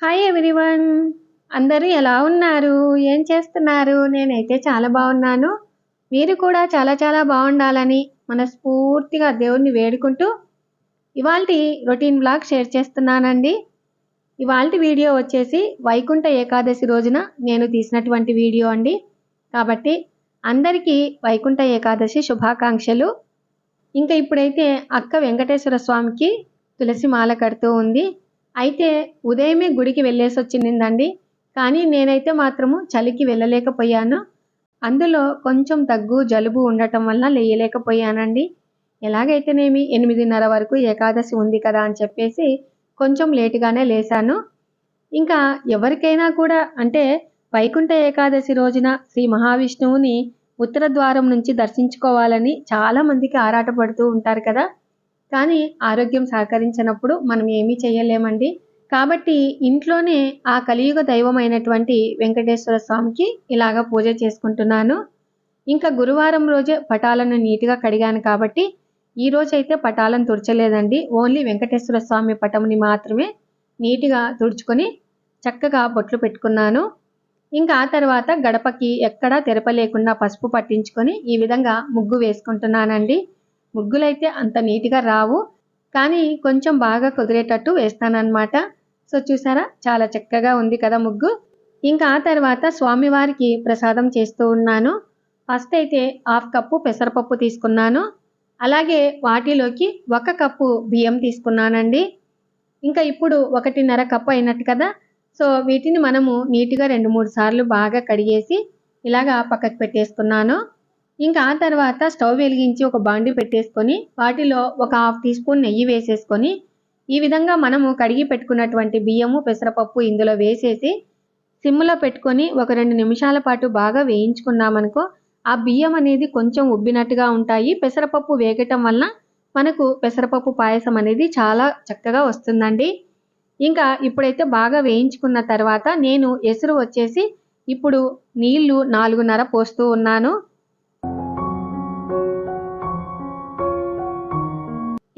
Hi everyone. అందరూ ఎలా ఉన్నారు? ఏం చేస్తున్నారు? నేనైతే చాలా బాగున్నాను. మీరు కూడా చాలా చాలా బాగుండాలని మనస్ఫూర్తిగా దేవుణ్ణి వేడుకుంటూ ఇవాల్టి రొటీన్ వ్లాగ్ షేర్ చేస్తున్నానండి. ఇవాల్టి వీడియో వచ్చేసి వైకుంఠ ఏకాదశి రోజున నేను తీసినటువంటి వీడియో అండి. కాబట్టి అందరికీ వైకుంఠ ఏకాదశి శుభాకాంక్షలు. ఇంకా ఇప్పుడైతే అక్క వెంకటేశ్వర స్వామికి తులసి మాల కడుతూ ఉంది. అయితే ఉదయమే గుడికి వెళ్ళేసొచ్చిందండి. కానీ నేనైతే మాత్రము చలికి వెళ్ళలేకపోయాను. అందులో కొంచెం దగ్గు, జలుబు ఉండటం వల్ల లేయలేకపోయానండి. ఎలాగైతేనేమి 8:30 వరకు ఏకాదశి ఉంది కదా అని చెప్పేసి కొంచెం లేటుగానే లేశాను. ఇంకా ఎవరికైనా కూడా అంటే వైకుంఠ ఏకాదశి రోజున శ్రీ మహావిష్ణువుని ఉత్తర ద్వారం నుంచి దర్శించుకోవాలని చాలా మందికి ఆరాటపడుతూ ఉంటారు కదా. కానీ ఆరోగ్యం సహకరించినప్పుడు మనం ఏమీ చేయలేమండి. కాబట్టి ఇంట్లోనే ఆ కలియుగ దైవమైనటువంటి వెంకటేశ్వర స్వామికి ఇలాగ పూజ చేసుకుంటున్నాను. ఇంకా గురువారం రోజే పటాలను నీట్‌గా కడిగాను కాబట్టి ఈ రోజైతే పటాలను తుడచలేదండి. ఓన్లీ వెంకటేశ్వర స్వామి పటంని మాత్రమే నీట్‌గా తుడుచుకొని చక్కగా బొట్లు పెట్టుకున్నాను. ఇంకా ఆ తర్వాత గడపకి ఎక్కడా తెరప లేకుండా పసుపు పట్టించుకొని ఈ విధంగా ముగ్గు వేసుకుంటున్నానండి. ముగ్గులైతే అంత నీట్‌గా రావు. కానీ కొంచెం బాగా కుదిరేటట్టు వేస్తానన్నమాట. సో చూసారా చాలా చక్కగా ఉంది కదా ముగ్గు. ఇంకా ఆ తర్వాత స్వామివారికి ప్రసాదం చేస్తూ ఉన్నాను. ఫస్ట్ అయితే 1/2 కప్పు పెసరపప్పు తీసుకున్నాను. అలాగే వాటిలోకి 1 కప్పు బియ్యం తీసుకున్నానండి. ఇంకా ఇప్పుడు 1.5 కప్పు అయినట్టు కదా. సో వీటిని మనము నీట్‌గా 2, 3 సార్లు బాగా కడిగేసి ఇలాగా పక్కకు పెట్టేసుకున్నాను. ఇంకా ఆ తర్వాత స్టవ్ వెలిగించి ఒక బాండీ పెట్టేసుకొని వాటిలో ఒక 1/2 టీ స్పూన్ నెయ్యి వేసేసుకొని ఈ విధంగా మనము కడిగి పెట్టుకున్నటువంటి బియ్యము, పెసరపప్పు ఇందులో వేసేసి సిమ్‌లో పెట్టుకొని ఒక 2 నిమిషాల పాటు బాగా వేయించుకున్నామనుకో ఆ బియ్యం అనేది కొంచెం ఉబ్బినట్టుగా ఉంటాయి. పెసరపప్పు వేగటం వల్ల మనకు పెసరపప్పు పాయసం అనేది చాలా చక్కగా వస్తుందండి. ఇంకా ఇప్పుడైతే బాగా వేయించుకున్న తర్వాత నేను ఎసురు వచ్చేసి ఇప్పుడు నీళ్లు 4:30 పోస్తూ ఉన్నాను.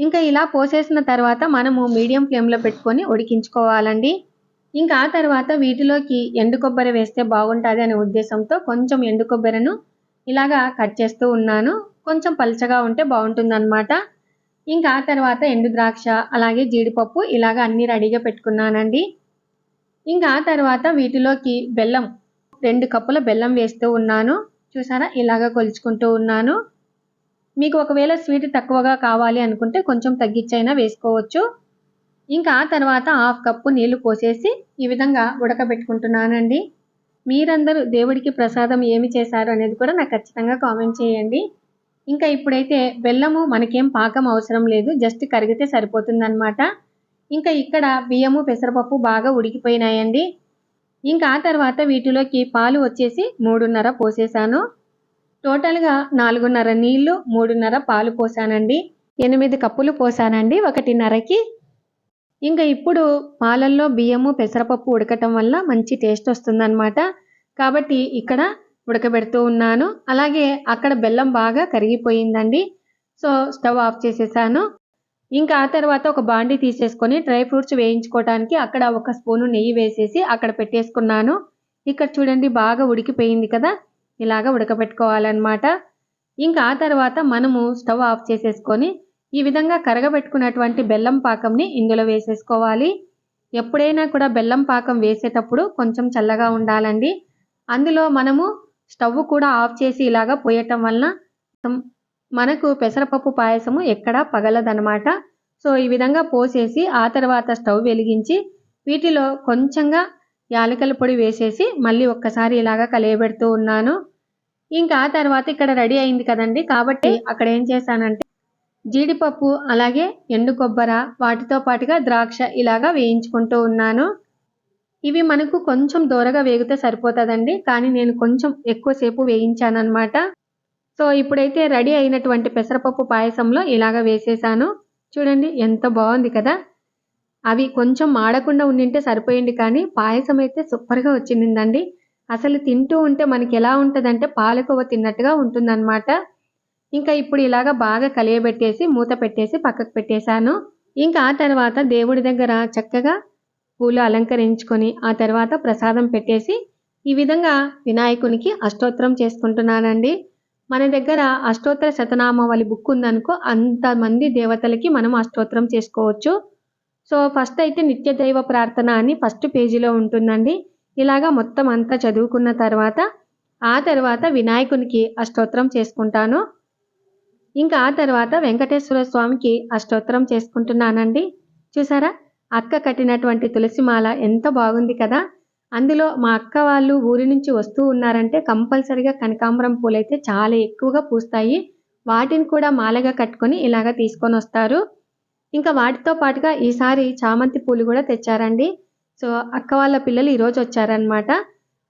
ఇంకా ఇలా పోసేసిన తర్వాత మనము మీడియం ఫ్లేమ్‌లో పెట్టుకొని ఉడికించుకోవాలండి. ఇంకా ఆ తర్వాత వీటిలోకి ఎండు కొబ్బరి వేస్తే బాగుంటుంది అనే ఉద్దేశంతో కొంచెం ఎండు కొబ్బరిను ఇలాగా కట్ చేస్తూ ఉన్నాను. కొంచెం పల్చగా ఉంటే బాగుంటుందన్నమాట. ఇంకా ఆ తర్వాత ఎండు ద్రాక్ష అలాగే జీడిపప్పు ఇలాగ అన్నీ రెడీగా పెట్టుకున్నానండి. ఇంకా ఆ తర్వాత వీటిలోకి బెల్లం 2 కప్పుల బెల్లం వేస్తూ ఉన్నాను. చూసారా ఇలాగ కొలుచుకుంటూ ఉన్నాను. మీకు ఒకవేళ స్వీట్ తక్కువగా కావాలి అనుకుంటే కొంచెం తగ్గించైనా వేసుకోవచ్చు. ఇంకా ఆ తర్వాత 1/2 కప్పు నీళ్లు పోసేసి ఈ విధంగా ఉడకబెట్టుకుంటున్నానండి. మీరందరూ దేవుడికి ప్రసాదం ఏమి చేశారు అనేది కూడా నాకు ఖచ్చితంగా కామెంట్ చేయండి. ఇంకా ఇప్పుడైతే బెల్లము మనకేం పాకం అవసరం లేదు. జస్ట్ కరిగితే సరిపోతుందన్నమాట. ఇంకా ఇక్కడ బియ్యము, పెసరపప్పు బాగా ఉడికిపోయినాయండి. ఇంకా ఆ తర్వాత వీటిలోకి పాలు వచ్చేసి 3:30 పోసేసాను. టోటల్‌గా 4:30 నీళ్లు, 3:30 పాలు పోసానండి. 8 కప్పులు పోసానండి 1:30కి. ఇంకా ఇప్పుడు పాలల్లో బియ్యము, పెసరపప్పు ఉడకటం వల్ల మంచి టేస్ట్ వస్తుందన్నమాట. కాబట్టి ఇక్కడ ఉడకబెడుతూ ఉన్నాను. అలాగే అక్కడ బెల్లం బాగా కరిగిపోయిందండి. సో స్టవ్ ఆఫ్ చేసేసాను. ఇంకా ఆ తర్వాత ఒక బాండీ తీసేసుకొని డ్రై ఫ్రూట్స్ వేయించుకోవడానికి అక్కడ 1 స్పూను నెయ్యి వేసేసి అక్కడ పెట్టేసుకున్నాను. ఇక్కడ చూడండి బాగా ఉడికిపోయింది కదా. ఇలాగా ఉడకబెట్టుకోవాలన్నమాట. ఇంకా ఆ తర్వాత మనము స్టవ్ ఆఫ్ చేసేసుకొని ఈ విధంగా కరగబెట్టుకున్నటువంటి బెల్లం పాకంని ఇందులో వేసేసుకోవాలి. ఎప్పుడైనా కూడా బెల్లం పాకం వేసేటప్పుడు కొంచెం చల్లగా ఉండాలండి. అందులో మనము స్టవ్ కూడా ఆఫ్ చేసి ఇలాగా పోయటం వలన మనకు పెసరపప్పు పాయసము ఎక్కడా పగలదనమాట. సో ఈ విధంగా పోసేసి ఆ తర్వాత స్టవ్ వెలిగించి వీటిలో కొంచెంగా యాలకుల పొడి వేసేసి మళ్ళీ ఒక్కసారి ఇలాగా కలియబెడుతూ ఉన్నాను. ఇంకా ఆ తర్వాత ఇక్కడ రెడీ అయింది కదండి. కాబట్టి అక్కడ ఏం చేశానంటే జీడిపప్పు అలాగే ఎండు కొబ్బర వాటితో పాటుగా ద్రాక్ష ఇలాగా వేయించుకుంటూ ఉన్నాను. ఇవి మనకు కొంచెం దోరగా వేగితే సరిపోతుందండి. కానీ నేను కొంచెం ఎక్కువసేపు వేయించానన్నమాట. సో ఇప్పుడైతే రెడీ అయినటువంటి పెసరపప్పు పాయసంలో ఇలాగ వేసేసాను. చూడండి ఎంత బాగుంది కదా. అవి కొంచెం మాడకుండా ఉండింటే సరిపోయింది కానీ పాయసం అయితే సూపర్గా వచ్చిందండి. అసలు తింటూ ఉంటే మనకి ఎలా ఉంటుందంటే పాలకోవ తిన్నట్టుగా ఉంటుందన్నమాట. ఇంకా ఇప్పుడు ఇలాగ బాగా కలియబెట్టేసి మూత పెట్టేసి పక్కకు పెట్టేశాను. ఇంకా ఆ తర్వాత దేవుడి దగ్గర చక్కగా పూలు అలంకరించుకొని ఆ తర్వాత ప్రసాదం పెట్టేసి ఈ విధంగా వినాయకునికి అష్టోత్తరం చేసుకుంటున్నానండి. మన దగ్గర అష్టోత్తర శతనామావళి బుక్ ఉందనుకో అంతమంది దేవతలకి మనం అష్టోత్తరం చేసుకోవచ్చు. సో ఫస్ట్ అయితే నిత్య దైవ ప్రార్థన అని ఫస్ట్ పేజీలో ఉంటుందండి. ఇలాగా మొత్తం అంతా చదువుకున్న తర్వాత ఆ తర్వాత వినాయకునికి అష్టోత్తరం చేసుకుంటాను. ఇంకా ఆ తర్వాత వెంకటేశ్వర స్వామికి అష్టోత్తరం చేసుకుంటున్నానండి. చూసారా? అక్క కట్టినటువంటి తులసి మాల ఎంత బాగుంది కదా! అందులో మా అక్క వాళ్ళు ఊరి నుంచి వస్తూ ఉన్నారంటే కంపల్సరీగా కనకాంబరం పూలైతే చాలా ఎక్కువగా పూస్తాయి. వాటిని కూడా మాలగా కట్టుకొని ఇలాగ తీసుకొనొస్తారు. ఇంకా వాటితో పాటుగా ఈసారి చామంతి పూలు గూడా తెచ్చారండి. సో, అక్క వాళ్ళ పిల్లలు ఈరోజు వచ్చారనమాట.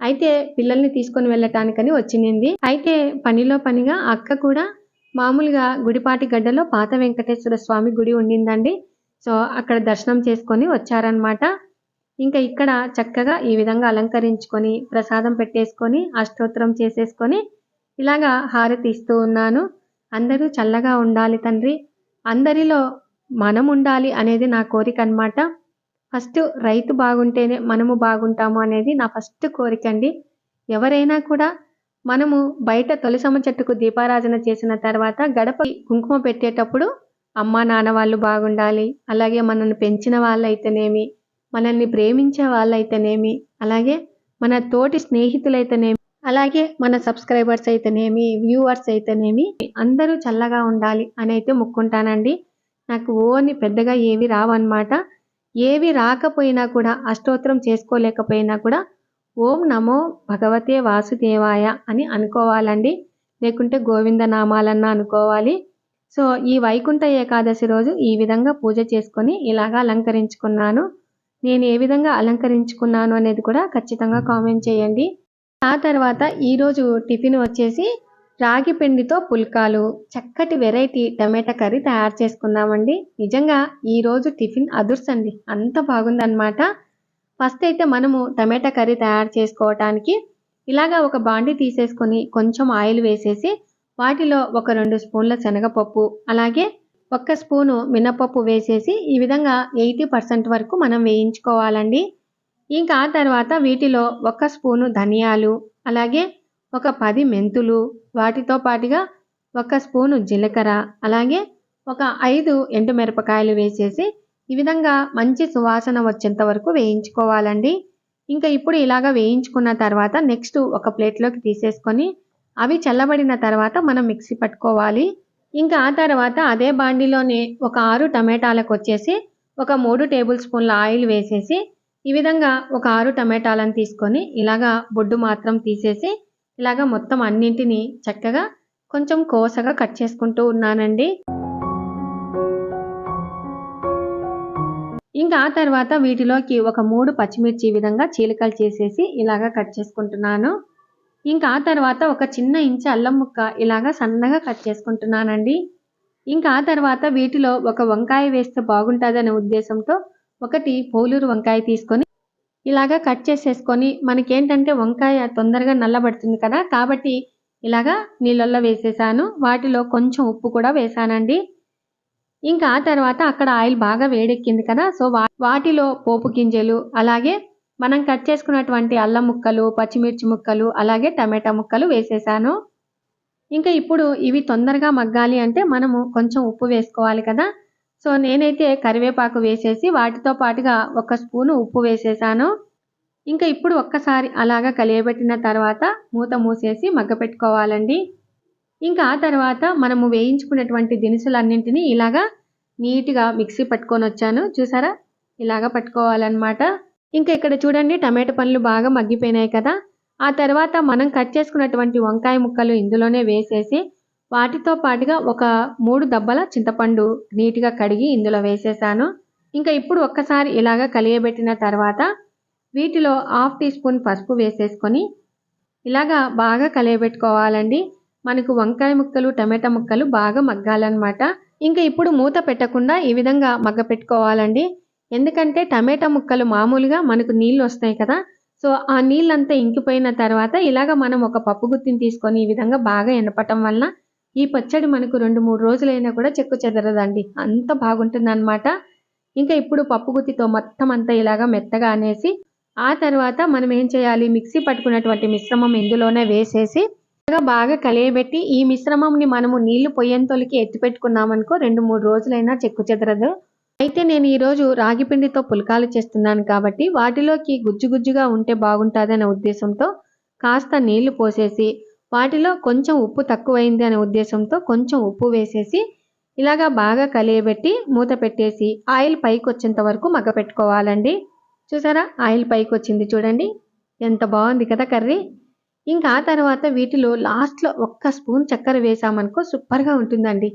అయితే పిల్లల్ని తీసుకొని వెళ్ళటానికని వచ్చినింది. అయితే పనిలో పనిగా అక్క కూడా మామూలుగా గుడిపాటి గడ్డలో పాత వెంకటేశ్వర స్వామి గుడి ఉండిందండి. సో, అక్కడ దర్శనం చేసుకొని వచ్చారనమాట. ఇంకా ఇక్కడ చక్కగా ఈ విధంగా అలంకరించుకొని, ప్రసాదం పెట్టేసుకొని, అష్టోత్తరం చేసేసుకొని, ఇలాగా హారతి ఇస్తూ ఉన్నాను. అందరూ చల్లగా ఉండాలి తండ్రి. అందరిలో మనముండాలి అనేది నా కోరికనమాట. ఫస్ట్ రైతు బాగుంటేనే మనము బాగుంటాము అనేది నా ఫస్ట్ కోరికండి. ఎవరైనా కూడా మనము బయట తులసమ్మ చెట్టుకు దీపారాధన చేసిన తర్వాత గడపకి కుంకుమ పెట్టేటప్పుడు అమ్మా, నాన్న వాళ్ళు బాగుండాలి. అలాగే మనల్ని పెంచిన వాళ్ళైతేనేమి, మనల్ని ప్రేమించే వాళ్ళైతేనేమి, అలాగే మన తోటి స్నేహితులైతేనేమి, అలాగే మన సబ్స్క్రైబర్స్ అయితేనేమి, వ్యూవర్స్ అయితేనేమి అందరూ చల్లగా ఉండాలి అని అయితే మొక్కుంటానండి. నాకు ఓని పెద్దగా ఏవి రావన్నమాట. ఏవి రాకపోయినా కూడా అష్టోత్తరం చేసుకోలేకపోయినా కూడా ఓం నమో భగవతే వాసుదేవాయ అని అనుకోవాలండి. లేకుంటే గోవింద నామాలన్నా అనుకోవాలి. సో, ఈ వైకుంఠ ఏకాదశి రోజు ఈ విధంగా పూజ చేసుకొని ఇలాగా అలంకరించుకున్నాను. నేను ఏ విధంగా అలంకరించుకున్నాను అనేది కూడా ఖచ్చితంగా కామెంట్ చేయండి. ఆ తర్వాత ఈరోజు టిఫిన్ వచ్చేసి రాగి పిండితో పుల్కాలు, చక్కటి వెరైటీ టమాటా కర్రీ తయారు చేసుకున్నామండి. నిజంగా ఈరోజు టిఫిన్ అదుర్సండి. అంత బాగుందన్నమాట. ఫస్ట్ అయితే మనము టమాటా కర్రీ తయారు చేసుకోవటానికి ఇలాగా ఒక బాండీ తీసేసుకొని కొంచెం ఆయిల్ వేసేసి వాటిలో ఒక 2 స్పూన్ల శనగపప్పు, అలాగే 1 స్పూను మినపప్పు వేసేసి ఈ విధంగా 80% వరకు మనం వేయించుకోవాలండి. ఇంకా ఆ తర్వాత వీటిలో 1 స్పూను ధనియాలు, అలాగే ఒక 10 మెంతులు, వాటితో పాటుగా 1 స్పూను జీలకర్ర, అలాగే ఒక 5 ఎండుమిరపకాయలు వేసేసి ఈ విధంగా మంచి సువాసన వచ్చేంత వరకు వేయించుకోవాలండి. ఇంకా ఇప్పుడు ఇలాగా వేయించుకున్న తర్వాత నెక్స్ట్ ఒక ప్లేట్లోకి తీసేసుకొని అవి చల్లబడిన తర్వాత మనం మిక్సీ పట్టుకోవాలి. ఇంకా ఆ తర్వాత అదే బాండీలోనే ఒక 6 టమాటాలకొచ్చేసి ఒక 3 టేబుల్ స్పూన్ల ఆయిల్ వేసేసి ఈ విధంగా ఒక 6 టమాటాలను తీసుకొని ఇలాగా బొడ్డు మాత్రం తీసేసి ఇలాగా మొత్తం అన్నింటినీ చక్కగా కొంచెం కోసగా కట్ చేసుకుంటూ ఉన్నానండి. ఇంకా ఆ తర్వాత వీటిలోకి ఒక 3 పచ్చిమిర్చి ఈ విధంగా చీలికలు చేసేసి ఇలాగా కట్ చేసుకుంటున్నాను. ఇంకా ఆ తర్వాత ఒక చిన్న ఇంచు అల్లం ముక్క ఇలాగా సన్నగా కట్ చేసుకుంటున్నానండి. ఇంకా ఆ తర్వాత వీటిలో ఒక వంకాయ వేస్తే బాగుంటుందనే ఉద్దేశంతో ఒకటి పోలూరు వంకాయ తీసుకొని ఇలాగా కట్ చేసేసుకొని మనకేంటంటే వంకాయ తొందరగా నల్లబడుతుంది కదా! కాబట్టి ఇలాగా నీళ్ళల్లో వేసేసాను. వాటిలో కొంచెం ఉప్పు కూడా వేసానండి. ఇంకా ఆ తర్వాత అక్కడ ఆయిల్ బాగా వేడెక్కింది కదా! సో, వాటిలో పోపు గింజలు, అలాగే మనం కట్ చేసుకున్నటువంటి అల్లం ముక్కలు, పచ్చిమిర్చి ముక్కలు, అలాగే టమాటా ముక్కలు వేసేసాను. ఇంకా ఇప్పుడు ఇవి తొందరగా మగ్గాలి అంటే మనము కొంచెం ఉప్పు వేసుకోవాలి కదా! సో, నేనైతే కరివేపాకు వేసేసి వాటితో పాటుగా 1 స్పూను ఉప్పు వేసేసాను. ఇంకా ఇప్పుడు ఒక్కసారి అలాగా కలియబెట్టిన తర్వాత మూత మూసేసి మగ్గపెట్టుకోవాలండి. ఇంకా ఆ తర్వాత మనము వేయించుకున్నటువంటి దినుసులన్నింటినీ ఇలాగా నీట్‌గా మిక్సీ పట్టుకొనొచ్చాను. చూసారా? ఇలాగా పట్టుకోవాలన్నమాట. ఇంకా ఇక్కడ చూడండి టమాటా పండ్లు బాగా మగ్గిపోయినాయి కదా! ఆ తర్వాత మనం కట్ చేసుకున్నటువంటి వంకాయ ముక్కలు ఇందులోనే వేసేసి వాటితో పాటుగా ఒక 3 దబ్బల చింతపండు నీట్‌గా కడిగి ఇందులో వేసేసాను. ఇంకా ఇప్పుడు ఒక్కసారి ఇలాగా కలియబెట్టిన తర్వాత వీటిలో హాఫ్ టీ స్పూన్ పసుపు వేసేసుకొని ఇలాగా బాగా కలియబెట్టుకోవాలండి. మనకు వంకాయ ముక్కలు, టమాటా ముక్కలు బాగా మగ్గాలన్నమాట. ఇంకా ఇప్పుడు మూత పెట్టకుండా ఈ విధంగా మగ్గపెట్టుకోవాలండి. ఎందుకంటే టమాటా ముక్కలు మామూలుగా మనకు నీళ్ళు వస్తాయి కదా! సో, ఆ నీళ్ళంతా ఇంకిపోయిన తర్వాత ఇలాగ మనం ఒక పప్పు గుత్తిని తీసుకొని ఈ విధంగా బాగా ఎనపటం వల్ల ఈ పచ్చడి మనకు 2, 3 రోజులైనా కూడా చెక్కు చెదరదండి. అంత బాగుంటుందన్నమాట. ఇంకా ఇప్పుడు పప్పు గుత్తితో మొత్తం అంతా ఇలాగా మెత్తగా అనేసి ఆ తర్వాత మనం ఏం చేయాలి, మిక్సీ పట్టుకున్నటువంటి మిశ్రమం ఇందులోనే వేసేసి బాగా కలియబెట్టి ఈ మిశ్రమంని మనము నీళ్లు పొయ్యంతొలికి ఎత్తి పెట్టుకున్నామనుకో 2-3 రోజులైనా చెక్కు చెదరదు. అయితే నేను ఈరోజు రాగి పిండితో పుల్కాలు చేస్తున్నాను కాబట్టి వాటిలోకి గుజ్జు గుజ్జుగా ఉంటే బాగుంటుందనే ఉద్దేశంతో కాస్త నీళ్లు పోసేసి వాటిలో కొంచెం ఉప్పు తక్కువైంది అనే ఉద్దేశంతో కొంచెం ఉప్పు వేసేసి ఇలాగా బాగా కలియబెట్టి మూత పెట్టేసి ఆయిల్ పైకి వచ్చేంత వరకు మగ్గపెట్టుకోవాలండి. చూసారా, ఆయిల్ పైకి వచ్చింది చూడండి, ఎంత బాగుంది కదా కర్రీ. ఇంకా ఆ తర్వాత వీటిలో లాస్ట్లో 1 స్పూన్ చక్కెర వేసామనుకో సూపర్గా ఉంటుందండి.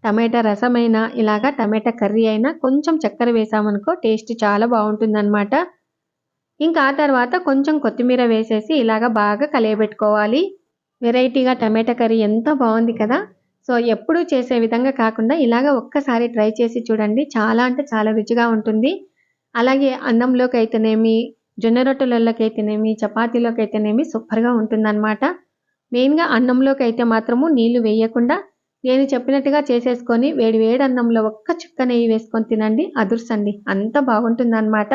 టమాటా రసమైనా ఇలాగా టమాటా కర్రీ అయినా కొంచెం చక్కెర వేసామనుకో టేస్ట్ చాలా బాగుంటుందన్నమాట. ఇంకా ఆ తర్వాత కొంచెం కొత్తిమీర వేసేసి ఇలాగా బాగా కలియబెట్టుకోవాలి. వెరైటీగా టమాటా కర్రీ ఎంత బాగుంది కదా. సో ఎప్పుడూ చేసే విధంగా కాకుండా ఇలాగ ఒక్కసారి ట్రై చేసి చూడండి, చాలా అంటే చాలా రుచిగా ఉంటుంది. అలాగే అన్నంలోకి అయితేనేమి, జొన్న రొట్టెలలోకి అయితేనేమి, చపాతీలోకి అయితేనేమి సూపర్గా ఉంటుందన్నమాట. మెయిన్గా అన్నంలోకి అయితే మాత్రము నీళ్లు వేయకుండా నేను చెప్పినట్టుగా చేసేసుకొని వేడి వేడి అన్నంలో ఒక్క చుక్క నెయ్యి వేసుకొని తినండి, అదుర్సండి, అంత బాగుంటుందన్నమాట.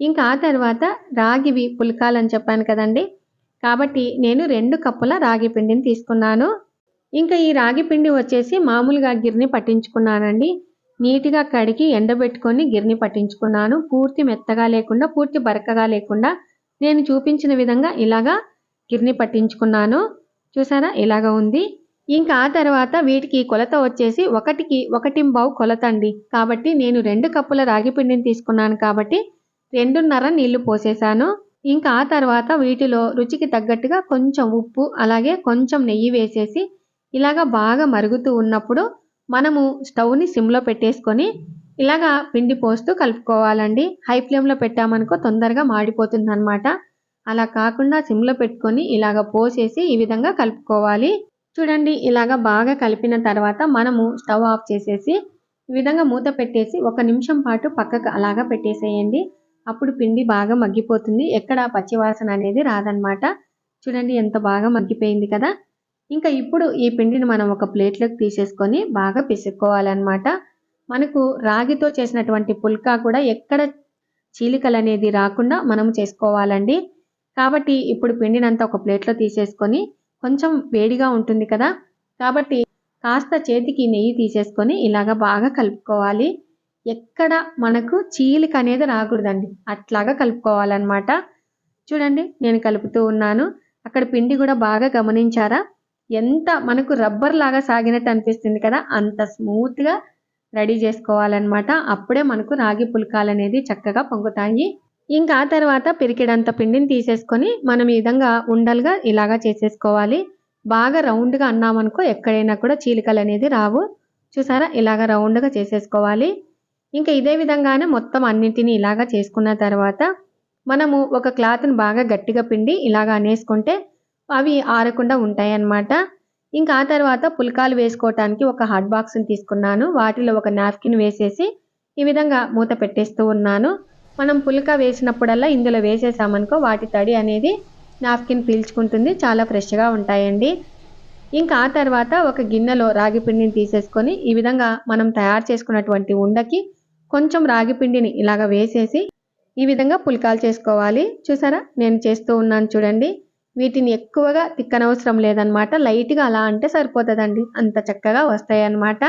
ఇంకా ఆ తర్వాత రాగివి పుల్కాలని చెప్పాను కదండి, కాబట్టి నేను 2 కప్పుల రాగి పిండిని తీసుకున్నాను. ఇంకా ఈ రాగి పిండి వచ్చేసి మామూలుగా గిర్ని పట్టించుకున్నానండి. నీట్గా కడిగి ఎండబెట్టుకొని గిర్ని పట్టించుకున్నాను. పూర్తి మెత్తగా లేకుండా, పూర్తి బరకగా లేకుండా నేను చూపించిన విధంగా ఇలాగా గిర్ని పట్టించుకున్నాను. చూసారా, ఇలాగా ఉంది. ఇంకా ఆ తర్వాత వీటికి కొలత వచ్చేసి 1కి 1.25 కొలత అండి. కాబట్టి నేను 2 కప్పుల రాగి పిండిని తీసుకున్నాను కాబట్టి 2.5 నీళ్లు పోసేసాను. ఇంకా ఆ తర్వాత వీటిలో రుచికి తగ్గట్టుగా కొంచెం ఉప్పు అలాగే కొంచెం నెయ్యి వేసేసి ఇలాగా బాగా మరుగుతూ ఉన్నప్పుడు మనము స్టవ్ని సిమ్లో పెట్టేసుకొని ఇలాగా పిండి పోస్తూ కలుపుకోవాలండి. హై ఫ్లేమ్లో పెట్టామనుకో తొందరగా మాడిపోతుంది అనమాట. అలా కాకుండా సిమ్లో పెట్టుకొని ఇలాగ పోసేసి ఈ విధంగా కలుపుకోవాలి. చూడండి, ఇలాగా బాగా కలిపిన తర్వాత మనము స్టవ్ ఆఫ్ చేసేసి ఈ విధంగా మూత పెట్టేసి 1 నిమిషం పాటు పక్కకు అలాగా పెట్టేసేయండి. అప్పుడు పిండి బాగా మగ్గిపోతుంది, ఎక్కడ పచ్చివాసన అనేది రాదనమాట. చూడండి ఎంత బాగా మగ్గిపోయింది కదా. ఇంకా ఇప్పుడు ఈ పిండిని మనం ఒక ప్లేట్లోకి తీసేసుకొని బాగా పిసుక్కోవాలన్నమాట. మనకు రాగితో చేసినటువంటి పుల్కా కూడా ఎక్కడ చీలికలు అనేది రాకుండా మనం చేసుకోవాలండి. కాబట్టి ఇప్పుడు పిండినంతా ఒక ప్లేట్లో తీసేసుకొని కొంచెం వేడిగా ఉంటుంది కదా, కాబట్టి కాస్త చేతికి నెయ్యి తీసేసుకొని ఇలాగ బాగా కలుపుకోవాలి. ఎక్కడ మనకు చీలిక అనేది రాకూడదండి, అట్లాగా కలుపుకోవాలన్నమాట. చూడండి నేను కలుపుతూ ఉన్నాను. అక్కడ పిండి కూడా బాగా గమనించారా, ఎంత మనకు రబ్బర్ లాగా సాగినట్టు అనిపిస్తుంది కదా, అంత స్మూత్గా రెడీ చేసుకోవాలన్నమాట. అప్పుడే మనకు రాగి పుల్కాలు అనేది చక్కగా పొంగుతాయి. ఇంకా ఆ తర్వాత పిరికిడంత పిండిని తీసేసుకొని మనం ఈ విధంగా ఉండలుగా ఇలాగా చేసేసుకోవాలి. బాగా రౌండ్గా అన్నామనుకో ఎక్కడైనా కూడా చీలికలు అనేది రావు. చూసారా, ఇలాగా రౌండ్గా చేసేసుకోవాలి. ఇంకా ఇదే విధంగానే మొత్తం అన్నింటినీ ఇలాగా చేసుకున్న తర్వాత మనము ఒక క్లాత్ని బాగా గట్టిగా పిండి ఇలాగా అనేసుకుంటే అవి ఆరకుండా ఉంటాయి అన్నమాట. ఇంకా ఆ తర్వాత పుల్కాలు వేసుకోవటానికి ఒక హాట్ బాక్స్ని తీసుకున్నాను. వాటిలో ఒక నాప్కిన్ వేసేసి ఈ విధంగా మూత పెట్టేస్తూ ఉన్నాను. మనం పుల్కా వేసినప్పుడల్లా ఇందులో వేసేసామనుకో వాటి తడి అనేది నాప్కిన్ పీల్చుకుంటుంది, చాలా ఫ్రెష్గా ఉంటాయండి. ఇంకా ఆ తర్వాత ఒక గిన్నెలో రాగి పిండిని తీసేసుకొని ఈ విధంగా మనం తయారు చేసుకున్నటువంటి ఉండకి కొంచెం రాగి పిండిని ఇలాగ వేసేసి ఈ విధంగా పుల్కాలు చేసుకోవాలి. చూసారా, నేను చేస్తూ ఉన్నాను చూడండి. వీటిని ఎక్కువగా తిక్కనవసరం లేదనమాట, లైట్గా అలా అంటే సరిపోతుందండి, అంత చక్కగా వస్తాయి అన్నమాట.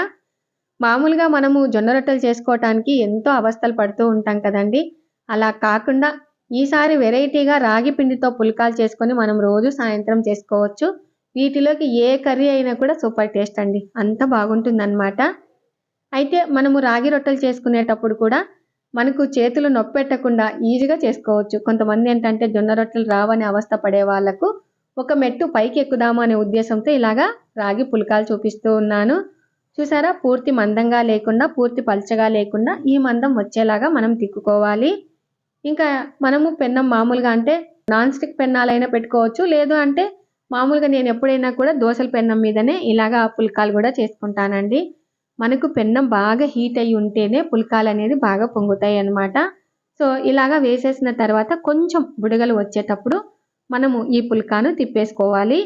మామూలుగా మనము జొన్న రొట్టెలు చేసుకోవటానికి ఎంతో అవస్థలు పడుతూ ఉంటాం కదండి, అలా కాకుండా ఈసారి వెరైటీగా రాగి పిండితో పుల్కాలు చేసుకొని మనం రోజు సాయంత్రం చేసుకోవచ్చు. వీటిలోకి ఏ కర్రీ అయినా కూడా సూపర్ టేస్ట్ అండి, అంత బాగుంటుందన్నమాట. అయితే మనము రాగి రొట్టెలు చేసుకునేటప్పుడు కూడా మనకు చేతులు నొప్పి పెట్టకుండా ఈజీగా చేసుకోవచ్చు. కొంతమంది ఏంటంటే జొన్న రొట్టెలు రావని అవస్థ పడే వాళ్ళకు ఒక మెట్టు పైకి ఎక్కుదాము అనే ఉద్దేశంతో ఇలాగా రాగి పుల్కాలు చూపిస్తూ ఉన్నాను. చూసారా, పూర్తి మందంగా లేకుండా పూర్తి పల్చగా లేకుండా ఈ మందం వచ్చేలాగా మనం తిక్కుకోవాలి. ఇంకా మనము పెన్నం మామూలుగా అంటే నాన్ స్టిక్ పెన్నాలైనా పెట్టుకోవచ్చు, లేదు అంటే మామూలుగా నేను ఎప్పుడైనా కూడా దోశల పెన్నం మీదనే ఇలాగా పుల్కాలు కూడా చేసుకుంటానండి. మనకు పెన్నం బాగా హీట్ అయ్యి ఉంటేనే పుల్కాలు అనేది బాగా పొంగుతాయి అన్నమాట. సో ఇలాగా వేసేసిన తర్వాత కొంచెం బుడగలు వచ్చేటప్పుడు మనము ఈ పుల్కాను తిప్పేసుకోవాలి.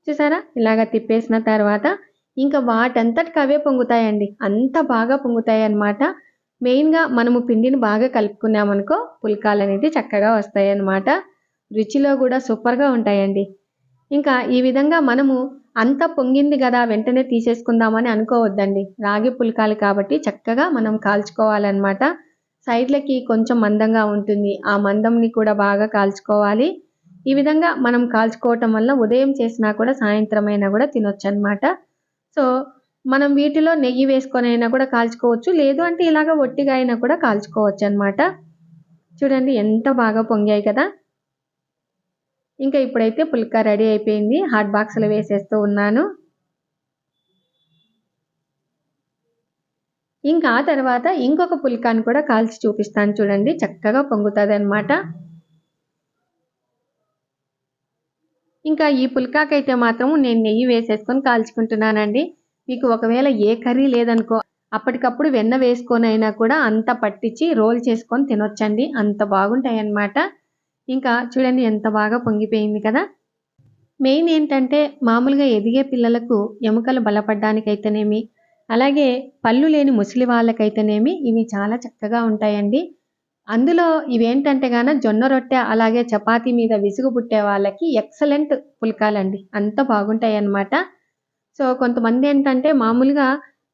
చూసారా, ఇలాగా తిప్పేసిన తర్వాత ఇంకా వాటంతటికి అవే పొంగుతాయండి. అంత బాగా పొంగుతాయన్నమాట. మెయిన్‌గా మనము పిండిని బాగా కలుపుకున్నామనుకో పుల్కాలనేది చక్కగా వస్తాయన్నమాట. రుచిలో గూడా సూపర్‌గా ఉంటాయండి. ఇంకా ఈ విధంగా మనము అంతా పొంగింది గదా! వెంటనే తీసేసుకుందామని అనుకోవద్దండి. రాగి పుల్కాలు కాబట్టి చక్కగా మనం కాల్చుకోవాలన్నమాట. సైడ్‌లకి కొంచెం మందంగా ఉంటుంది. ఆ మందంని కూడా బాగా కాల్చుకోవాలి. ఈ విధంగా మనం కాల్చుకోవటం వల్ల ఉదయం చేసినా కూడా సాయంత్రమైనా గూడా తినొచ్చన్నమాట. సో, మనం వీటిలో నెయ్యి వేసుకొనైనా కూడా కాల్చుకోవచ్చు. లేదు అంటే ఇలాగ ఒట్టిగా అయినా కూడా కాల్చుకోవచ్చన్నమాట. చూడండి ఎంత బాగా పొంగాయి కదా! ఇంకా ఇప్పుడైతే పుల్కా రెడీ అయిపోయింది. హాట్ బాక్స్‌లో వేసేస్తూ ఉన్నాను. ఇంకా ఆ తర్వాత ఇంకొక పుల్కాని కూడా కాల్చి చూపిస్తాను చూడండి. చక్కగా పొంగుతదనమాట. ఇంకా ఈ పుల్కాకైతే మాత్రం నేను నెయ్యి వేసేసుకొని కాల్చుకుంటున్నానండి. మీకు ఒకవేళ ఏ కర్రీ లేదనుకో అప్పటికప్పుడు వెన్న వేసుకొనైనా కూడా అంత పట్టించి రోల్ చేసుకొని తినొచ్చండి. అంత బాగుంటాయన్నమాట. ఇంకా చూడండి ఎంత బాగా పొంగిపోయింది కదా! మెయిన్ ఏంటంటే మామూలుగా ఎదిగే పిల్లలకు ఎముకలు బలపడ్డానికైతేనేమి, అలాగే పళ్ళు లేని ముసలి వాళ్ళకైతేనేమి ఇవి చాలా చక్కగా ఉంటాయండి. అందులో ఇవేంటంటే జొన్న రొట్టె అలాగే చపాతీ మీద విసుగు పుట్టే వాళ్ళకి ఎక్సలెంట్ పుల్కాలండి. అంత బాగుంటాయన్నమాట. సో, కొంతమందేంటంటే మామూలుగా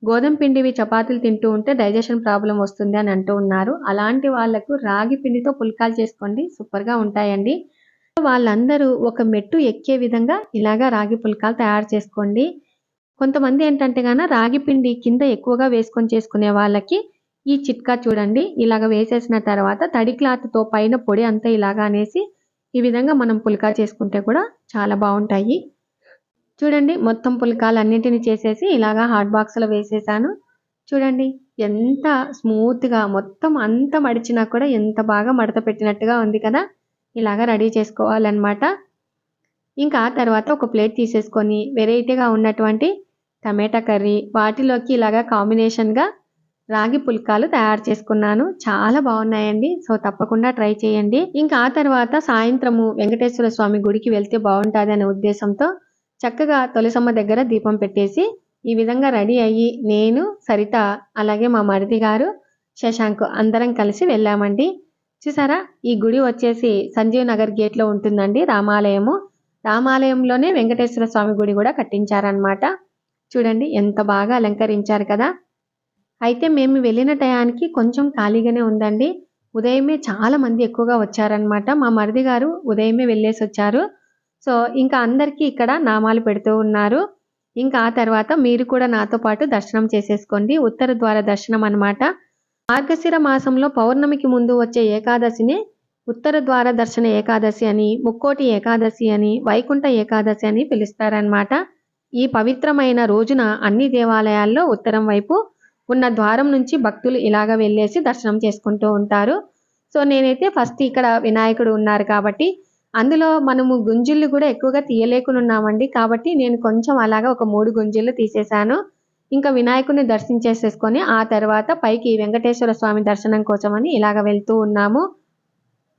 గోధుమ పిండివి చపాతీలు తింటూ ఉంటే డైజెషన్ ప్రాబ్లమ్ వస్తుంది అని అంటూ ఉన్నారు. అలాంటి వాళ్ళకు రాగి పిండితో పుల్కాలు చేసుకోండి సూపర్‌గా ఉంటాయండి. వాళ్ళందరూ ఒక మెట్టు ఎక్కే విధంగా ఇలాగా రాగి పుల్కాలు తయారు చేసుకోండి. కొంతమంది ఏంటంటే రాగి పిండి కింద ఎక్కువగా వేసుకొని చేసుకునే వాళ్ళకి ఈ చిట్కా చూడండి. ఇలాగ వేసేసిన తర్వాత తడి క్లాత్‌తో పైన పొడి అంతా ఇలాగ అనేసి ఈ విధంగా మనం పుల్కా చేసుకుంటే కూడా చాలా బావుంటాయి. చూడండి మొత్తం పుల్కాలన్నిటిని చేసేసి ఇలాగా హాట్ బాక్స్‌లో వేసేసాను. చూడండి ఎంత స్మూత్‌గా మొత్తం అంతా మడిచినా కూడా ఎంత బాగా మడత పెట్టినట్టుగా ఉంది కదా! ఇలాగ రెడీ చేసుకోవాలన్నమాట. ఇంకా ఆ తర్వాత ఒక ప్లేట్ తీసేసుకొని వెరైటీగా ఉన్నటువంటి టమాటా కర్రీ వాటిలోకి ఇలాగా కాంబినేషన్‌గా రాగి పుల్కాలు తయారు చేసుకున్నాను. చాలా బాగున్నాయండి. సో, తప్పకుండా ట్రై చేయండి. ఇంకా ఆ తర్వాత సాయంత్రము వెంకటేశ్వర స్వామి గుడికి వెళ్తే బావుంటాదనే ఉద్దేశంతో చక్కగా తులసమ్మ దగ్గర దీపం పెట్టేసి ఈ విధంగా రెడీ అయ్యి నేను, సరిత అలాగే మా మరిది గారు, శశాంక్ అందరం కలిసి వెళ్ళామండి. చూసారా? ఈ గుడి వచ్చేసి సంజీవ్ నగర్ గేట్‌లో ఉంటుందండి రామాలయము. రామాలయంలోనే వెంకటేశ్వర స్వామి గుడి గూడా కట్టించారనమాట. చూడండి ఎంత బాగా అలంకరించారు కదా! అయితే మేము వెళ్ళిన టయానికి కొంచెం ఖాళీగానే ఉందండి. ఉదయమే చాలా మంది ఎక్కువగా వచ్చారనమాట. మా మరిది గారు ఉదయమే వెళ్ళేసొచ్చారు. సో, ఇంకా అందరికీ ఇక్కడ నామాలు పెడుతూ ఉన్నారు. ఇంకా ఆ తర్వాత మీరు కూడా నాతో పాటు దర్శనం చేసేసుకోండి. ఉత్తర ద్వార దర్శనం అనమాట. మార్గశిర మాసంలో పౌర్ణమికి ముందు వచ్చే ఏకాదశినే ఉత్తర ద్వార దర్శన ఏకాదశి అని, ముక్కోటి ఏకాదశి అని, వైకుంఠ ఏకాదశి అని పిలుస్తారనమాట. ఈ పవిత్రమైన రోజున అన్ని దేవాలయాల్లో ఉత్తరం వైపు ఉన్న ద్వారం నుంచి భక్తులు ఇలాగ వెళ్ళేసి దర్శనం చేసుకుంటూ ఉంటారు. సో, నేనైతే ఫస్ట్ ఇక్కడ వినాయకుడు ఉన్నారు కాబట్టి, అందులో మనము గుంజిళ్ళు గూడా ఎక్కువగా తీయలేకునున్నామండి. కాబట్టి నేను కొంచెం అలాగా ఒక 3 గుంజిళ్ళు తీసేశాను. ఇంకా వినాయకుడిని దర్శించేసేసుకొని, ఆ తర్వాత పైకి వెంకటేశ్వర స్వామి దర్శనం కోసమని ఇలాగ వెళ్తూ ఉన్నాము.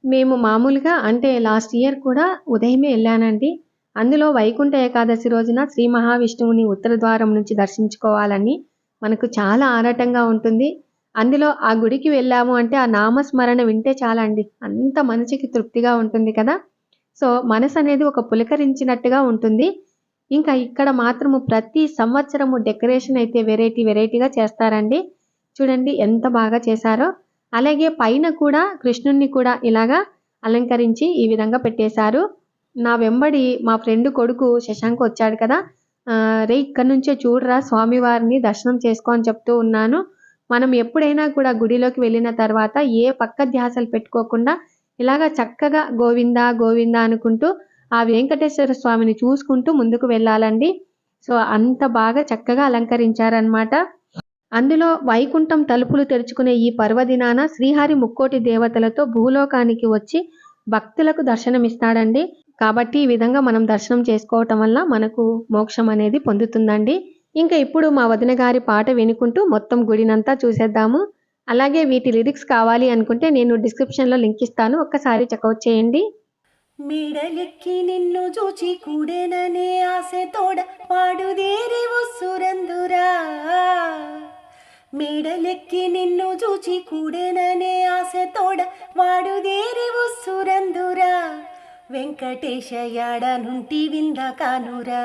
మేము మామూలుగా అంటే లాస్ట్ ఇయర్ కూడా ఉదయమే ఎళ్ళానండి. అందులో వైకుంఠ ఏకాదశి రోజున శ్రీ మహావిష్ణువుని ఉత్తర ద్వారం నుంచి దర్శించుకోవాలని మనకు చాలా ఆరాటంగా ఉంటుంది. అందులో ఆ గుడికి వెళ్ళాము అంటే ఆ నామస్మరణ వింటే చాలండి. అంత మనసుకి తృప్తిగా ఉంటుంది కదా! సో, మనసనేది ఒక పులకరించినట్టుగా ఉంటుంది. ఇంకా ఇక్కడ మాత్రము ప్రతి సంవత్సరము డెకరేషన్ అయితే వెరైటీగా చేస్తారండి. చూడండి ఎంత బాగా చేశారో! అలాగే పైన కూడా కృష్ణుడిని కూడా ఇలాగా అలంకరించి ఈ విధంగా పెట్టేశారు. నా వెంబడి మా ఫ్రెండ్ కొడుకు శశాంక్ వచ్చాడు కదా! "రేయ్! ఇక్కడి నుంచే చూడరా స్వామివారిని దర్శనం చేసుకో" అని చెప్తూ ఉన్నాను. మనం ఎప్పుడైనా కూడా గుడిలోకి వెళ్ళిన తర్వాత ఏ పక్క ధ్యాసలు పెట్టుకోకుండా ఇలాగ చక్కగా గోవిందా, గోవిందా అనుకుంటూ ఆ వెంకటేశ్వర స్వామిని చూసుకుంటూ ముందుకు వెళ్ళాలండి. సో, అంత బాగా చక్కగా అలంకరించారనమాట. అందులో వైకుంఠం తలుపులు తెరుచుకునే ఈ పర్వదినాన శ్రీహరి ముక్కోటి దేవతలతో భూలోకానికి వచ్చి భక్తులకు దర్శనమిస్తాడండి. కాబట్టి ఈ విధంగా మనం దర్శనం చేసుకోవటం వల్ల మనకు మోక్షం అనేది పొందుతుందండి. ఇంకా ఇప్పుడు మా వదిన గారి పాట వినుకుంటూ మొత్తం గుడినంతా చూసేద్దాము. అలాగే వీటి లిరిక్స్ కావాలి అనుకుంటే నేను డిస్క్రిప్షన్‌లో లింక్ ఇస్తాను. ఒక్కసారి చెకౌట్ చేయండి. మేడలెక్కి నిన్ను చూచి కూడేననే ఆశతోడ వాడుదేరి ఉస్సురందురా మేడలెక్కి నిన్ను చూచి కూడేననే ఆశతోడ వాడుదేరి ఉస్సురందురా వెంకటేశ యాడ నుంటి వింద కానురా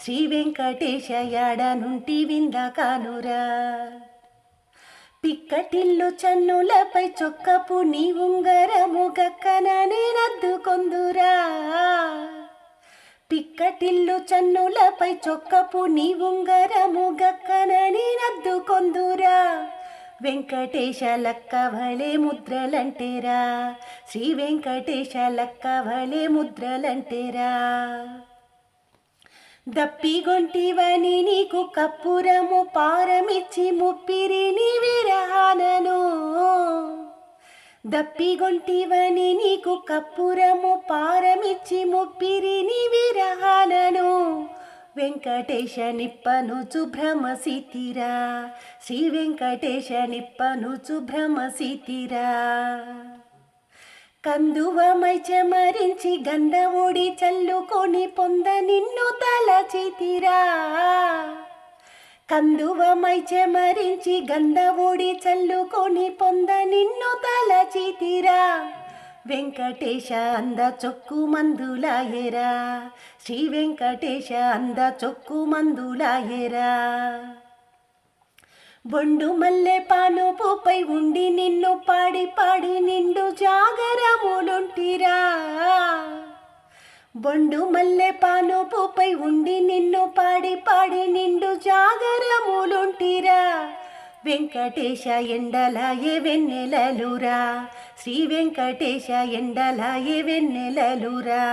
శ్రీ వెంకటేశ యాడ నుంటి వింద కానురా పిక్కటిల్లు చన్నులపై చొక్కపు నీ ఉంగరము గక్కన నేనద్దుకొందురా పిక్కటిల్లు చన్నులపై చొక్కపు నీ ఉంగరము గక్కన నేనద్దుకొందురా వెంకటేశ లక్కవళే ముద్రలంటేరా శ్రీ వెంకటేశ లక్కవళే ముద్రలంటేరా దప్పిగొంటివని నీకు కప్పురము పారమిచ్చి ముప్పిరిని విరహానను దప్పిగొంటివని నీకు కప్పురము పారమిచ్చి ముప్పిరిని విరహానను వెంకటేశ నిప్పనుచు భ్రమసితిరా శ్రీ వెంకటేశ నిప్పనుచు భ్రమసితిరా కందువమై చెమరించి గంధవుడి చల్లుకొని పొంద నిన్ను తలచితిరా కందువమై చెమరించి గంధవుడి చల్లుకొని పొంద నిన్ను తలచితిరా వెంకటేశ అంద చొక్కు మందులాయరా శ్రీ వెంకటేశ అంద చొక్కు మందులాయరా బొండు మల్లె పానుపుపై ఉండి నిన్ను పాడి పాడి నిండు జాగరములుంటిరా బొండు మల్లె పానుపుపై ఉండి నిన్ను పాడి పాడి నిండు జాగరములుంటిరా వెంకటేశ ఎండలాయే వెన్నెలలురా శ్రీ వెంకటేశ ఎండలాయే వెన్నెలలురా.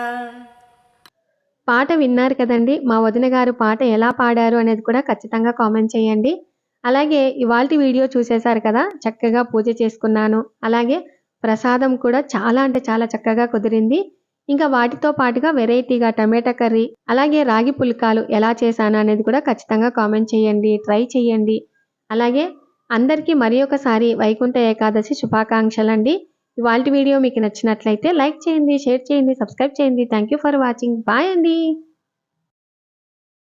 పాట విన్నారు కదండి. మా వదిన గారు పాట ఎలా పాడారు అనేది కూడా ఖచ్చితంగా కామెంట్ చేయండి. అలాగే ఇవాల్టి వీడియో చూసేశారు కదా, చక్కగా పూజ చేసుకున్నాను. అలాగే ప్రసాదం కూడా చాలా అంటే చాలా చక్కగా కుదిరింది. ఇంకా వాటితో పాటుగా వెరైటీగా టమాటా కర్రీ, అలాగే రాగి పుల్కాలు ఎలా చేశాను అనేది కూడా ఖచ్చితంగా కామెంట్ చేయండి, ట్రై చేయండి. అలాగే అందరికీ మరి ఒకసారి వైకుంఠ ఏకాదశి శుభాకాంక్షలండి. ఇవాల్టి వీడియో మీకు నచ్చినట్లయితే లైక్ చేయండి, షేర్ చేయండి, సబ్స్క్రైబ్ చేయండి. Thank you for watching. Bye అండి.